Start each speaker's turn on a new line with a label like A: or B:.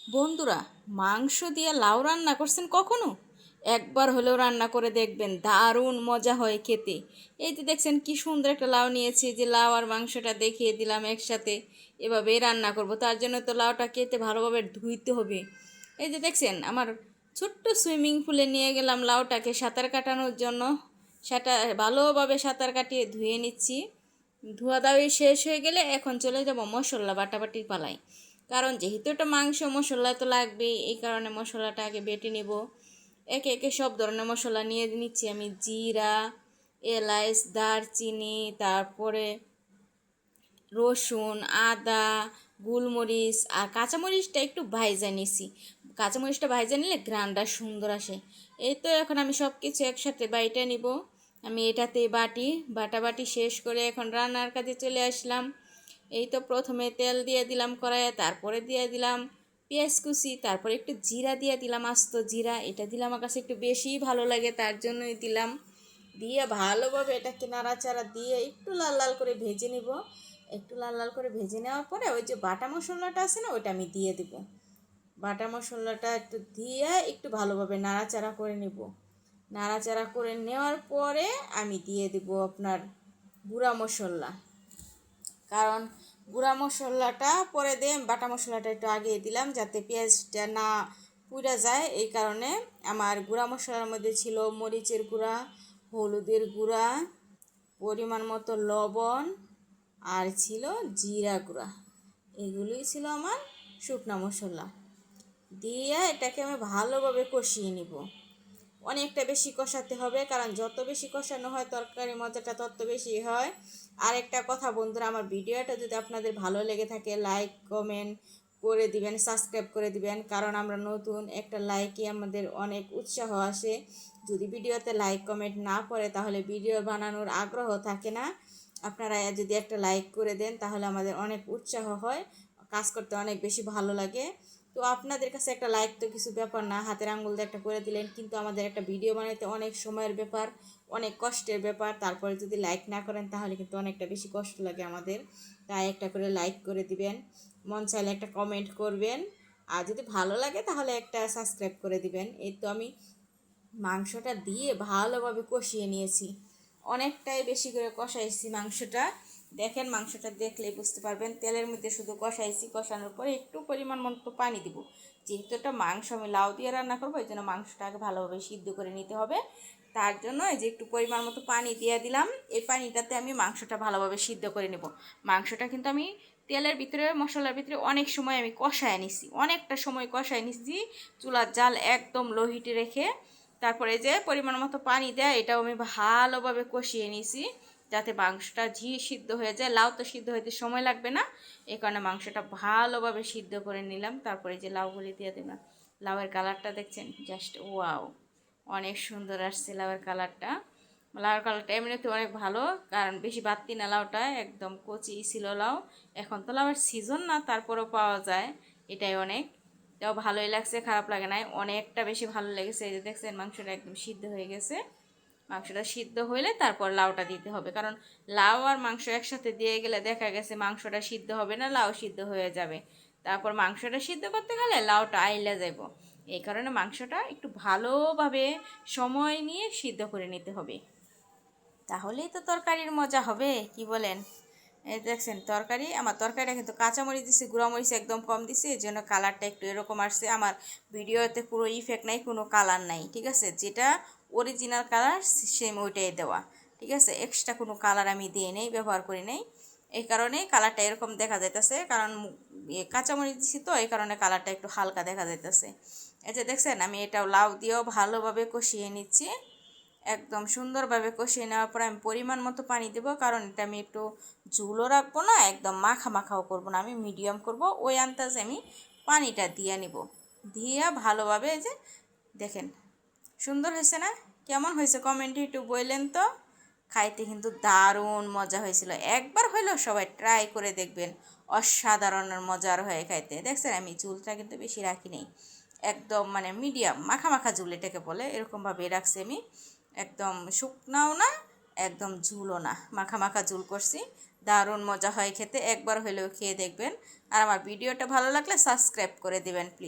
A: বন্ধুরা, মাংস দিয়ে লাউ রান্না করছেন কখনো? একবার হলেও রান্না করে দেখবেন, দারুণ মজা হয় খেতে। এই যে দেখছেন কি সুন্দর একটা লাউ নিয়েছি, যে লাউ আর মাংসটা দেখিয়ে দিলাম একসাথে। এভাবেই রান্না করব, তার জন্য তো লাউটা কেটে ভালোভাবে ধুইতে হবে। এই যে দেখছেন আমার ছোট্ট সুইমিং পুলে নিয়ে গেলাম লাউটাকে সাঁতার কাটানোর জন্য। সেটা ভালোভাবে সাঁতার কাটিয়ে ধুয়ে নিচ্ছি। ধোয়া দাওয়ি শেষ হয়ে গেলে এখন চলে যাব মশলা বাটাবাটির পালায়। কারণ যেহেতু এটা মাংস, মশলা তো লাগবেই, এই কারণে মশলাটা আগে বেটে নেব। একে একে সব ধরনের মশলা নিয়ে নিচ্ছি আমি। জিরা, এলাচ, দারচিনি, তারপরে রসুন, আদা, গোলমরিচ আর কাঁচামরিচটা একটু ভাইজা নিছি। কাঁচামরিচটা ভাইজা নিলে ঘ্রাণটা সুন্দর আসে। এই তো এখন আমি সব কিছু একসাথে বাইটা নিব। আমি এটাতে বাটাবাটি শেষ করে এখন রান্নার কাজে চলে আসলাম। এই তো প্রথমে তেল দিয়ে দিলাম কড়াইয়ে, তারপরে দিয়ে দিলাম পেঁয়াজ কুচি, তারপরে একটু জিরা দিয়ে দিলাম, আস্ত জিরা। এটা দিলে আমার কাছে একটু বেশিই ভালো লাগে, তার জন্যই দিলাম। দিয়ে ভালোভাবে এটাকে নাড়াচাড়া দিয়ে একটু লাল লাল করে ভেজে নিব। একটু লাল লাল করে ভেজে নেওয়ার পরে ওই যে বাটা মশলাটা আছে না, ওইটা আমি দিয়ে দিব। বাটা মশলাটা একটু দিয়ে একটু ভালোভাবে নাড়াচাড়া করে নিব। নাড়াচাড়া করে নেওয়ার পরে আমি দিয়ে দিব আপনার গুঁড়া মশলা। কারণ গুঁড়া মশলাটা পরে দিয়ে বাটা মশলাটা একটু আগে দিলাম, যাতে পেঁয়াজটা না পুড়ে যায়। এই কারণে আমার গুঁড়া মশলার মধ্যে ছিল মরিচের গুঁড়া, হলুদের গুঁড়া, পরিমাণ মতো লবণ, আর ছিল জিরা গুঁড়া। এগুলোই ছিল আমার শুকনা মশলা। দিয়ে এটাকে আমি ভালোভাবে কষিয়ে নিব। অনেকটা বেশি কষাতে হবে, কারণ যত বেশি কষানো হয় তরকারি মজাটা তত বেশি হয়। আর একটা কথা বন্ধুরা, আমার ভিডিওটা যদি আপনাদের ভালো লেগে থাকে লাইক কমেন্ট করে দিবেন, সাবস্ক্রাইব করে দিবেন। কারণ আমরা নতুন, একটা লাইকই আমাদের অনেক উৎসাহ আসে। যদি ভিডিওতে লাইক কমেন্ট না পড়ে তাহলে ভিডিও বানানোর আগ্রহ থাকে না। আপনারা যদি একটা লাইক করে দেন তাহলে আমাদের অনেক উৎসাহ হয়, কাজ করতে অনেক বেশি ভালো লাগে। তো আপনাদের কাছে একটা লাইক তো কিছু ব্যাপার না, হাতের আঙ্গুল দিয়ে একটা করে দিলেন, কিন্তু আমাদের একটা ভিডিও বানাইতে অনেক সময়ের ব্যাপার, অনেক কষ্টের ব্যাপার। তারপরে যদি লাইক না করেন তাহলে কিন্তু অনেকটা বেশি কষ্ট লাগে আমাদের। তাই একটা করে লাইক করে দিবেন, মন চাইলে একটা কমেন্ট করবেন, আর যদি ভালো লাগে তাহলে একটা সাবস্ক্রাইব করে দিবেন। এই তো আমি মাংসটা দিয়ে ভালোভাবে কষিয়ে নিয়েছি, অনেকটাই বেশি করে কষাইছি মাংসটা। দেখেন মাংসটা দেখলেই বুঝতে পারবেন, তেলের মধ্যে শুধু কষাইছি, কষানোর পরে একটু পরিমাণ মতো পানি দিব। যেহেতু একটা মাংস আমি লাউ দিয়ে রান্না করবো, এই জন্য মাংসটা আগে ভালোভাবে সিদ্ধ করে নিতে হবে। তার জন্য এই যে একটু পরিমাণ মতো পানি দিয়ে দিলাম। এই পানিটাতে আমি মাংসটা ভালোভাবে সিদ্ধ করে নেব। মাংসটা কিন্তু আমি তেলের ভিতরে, মশলার ভিতরে অনেক সময় আমি কষায় নিছি, অনেকটা সময় কষায় নিছি। চুলার জাল একদম লো হিটে রেখে তারপরে যে পরিমাণ মতো পানি দেয়, এটাও আমি ভালোভাবে কষিয়ে নিছি, যাতে মাংসটা সিদ্ধ হয়ে যায়। লাউ তো সিদ্ধ হইতে সময় লাগবে না, এই কারণে মাংসটা ভালোভাবে সিদ্ধ করে নিলাম। তারপরে যে লাউগুলি দিয়ে দিলাম। লাউয়ের কালারটা দেখছেন, জাস্ট ওয়াও, অনেক সুন্দর আসছে লাউয়ের কালারটা। লাউয়ের কালারটা এমনিতে অনেক ভালো, কারণ বেশি বাড়তি না, লাউটা একদম কচি ছিল লাউ। এখন তো লাউয়ের সিজন না, তারপরেও পাওয়া যায়, এটাই অনেক। তাও ভালোই লাগছে, খারাপ লাগে নাই, অনেকটা বেশি ভালো লেগেছে। এই যে দেখছেন মাংসটা একদম সিদ্ধ হয়ে গেছে। মাংসটা সিদ্ধ হইলে তারপর লাউটা দিতে হবে, কারণ লাউ আর মাংস একসাথে দিয়ে গেলে দেখা গেছে মাংসটা সিদ্ধ হবে না, লাউ সিদ্ধ হয়ে যাবে। তারপর মাংসটা সিদ্ধ করতে গেলে লাউটা আইলা যাব। এই কারণে মাংসটা একটু ভালোভাবে সময় নিয়ে সিদ্ধ করে নিতে হবে, তাহলেই তো তরকারির মজা হবে, কি বলেন? এই দেখছেন আমার তরকারিটা কিন্তু কাঁচামরিচ দিছি, গুঁড়ামরিচ একদম কম দিছি, এই জন্য কালারটা একটু এরকম আসছে। আমার ভিডিওতে পুরো ইফেক্ট নাই, কোনো কালার নাই, ঠিক আছে? যেটা অরিজিনাল কালার সেম ওইটাই দেওয়া, ঠিক আছে? এক্সট্রা কোনো কালার আমি দিয়ে নেই, ব্যবহার করি নাই। এই কারণে কালারটা এরকম দেখা যাইতেছে, কারণ কাঁচামরিচ দিছি তো, এই কারণে কালারটা একটু হালকা দেখা যাইতেছে। এই যে দেখছেন আমি এটাও লাউ দিয়েও ভালোভাবে কষিয়ে নিচ্ছি। একদম সুন্দরভাবে কষিয়ে নেওয়ার পর আমি পরিমাণ মতো পানি দেবো, কারণ এটা আমি একটু ঝুলও রাখবো না, একদম মাখা মাখাও করবো না, আমি মিডিয়াম করব। ওই আন্দাজে আমি পানিটা দিয়ে নিব। দিয়ে ভালোভাবে, এই যে দেখেন সুন্দর হয়েছে না? কেমন হয়েছে কমেন্টে একটু বললেন তো। খাইতে কিন্তু দারুণ মজা হয়েছিল, একবার হইলেও সবাই ট্রাই করে দেখবেন, অসাধারণ মজার হয়ে খাইতে। দেখছেন আমি ঝুলটা কিন্তু বেশি রাখি নেই, একদম মানে মিডিয়াম মাখা মাখা ঝুল এটাকে বলে, এরকমভাবে রাখছি আমি। একদম শুকনাও না, একদম ঝুলও না, মাখা মাখা ঝুল করছি। দারুণ মজা হয় খেতে, একবার হলেও খেয়ে দেখবেন। আর আমার ভিডিওটা ভালো লাগলে সাবস্ক্রাইব করে দিবেন প্লিজ।